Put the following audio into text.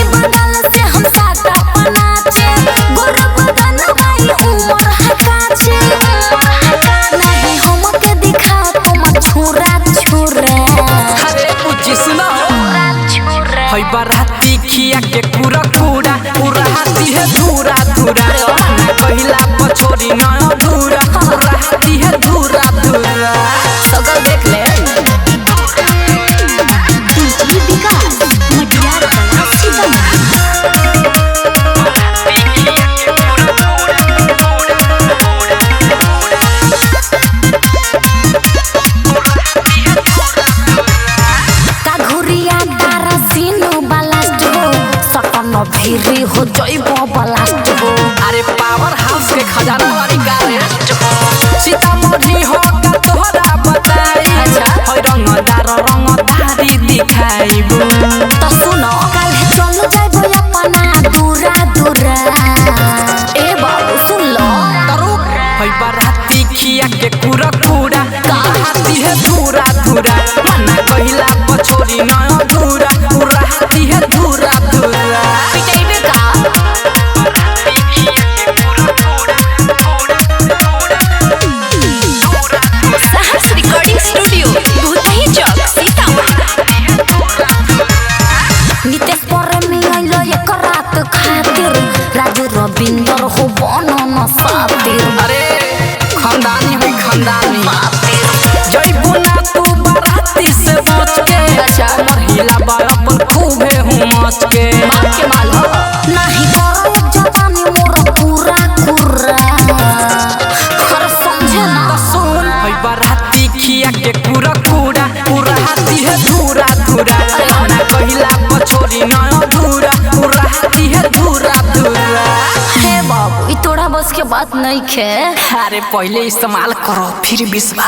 ही बदल से हम साटा पनाचे गोर बदन भाई उमर हकाचे नहीं हमके दिखा तुम छुरा छुरा। अरे पूछी सुना हई बराती खिया के पूरा कूड़ा पूरा हाथी है धूरा धूरा पहिला पछोरी न अधूरा पूरा हाथी है धूरा धूरा। सगल देख ले डीजे विकास मटियार कला सीतामढ़ी। भिरी हो जइबो ब्लास्ट हो। अरे पावर हाउस के खजाना वाली गारेस्ट हो सीतामढ़ी हो का तोहरा बताई हई रंगदारी दिखाइबो। तो सुनो कल चल जइबो अपना दूरा दूरा। ए बाबू सुन लो तरुक हई बराती खिया के पूरा कूड़ा हाथी है धूरा धूरा मना कहिला पछोरी न अधूरा पूरा हाथी है धूरा धूरा। रविंदर हो बनो न सातिर। अरे खानदानी है खानदानी जइबू ना तू बराती से बच के महिला बाप खूबे हूँ मच के माल हो नहीं करो जवानी मोर पूरा पूरा हर समझे ना। तो सुन हई बराती खिया के पूरा कूड़ा पूरा हाथी है धूरा धूरा ना कहिला पछोरी न अधूरा पूरा हाथी है धूरा धूरा। हे बाबू ई तोड़ा बस के बात नहीं खे। अरे पहले इस्तेमाल करो फिर विश्वास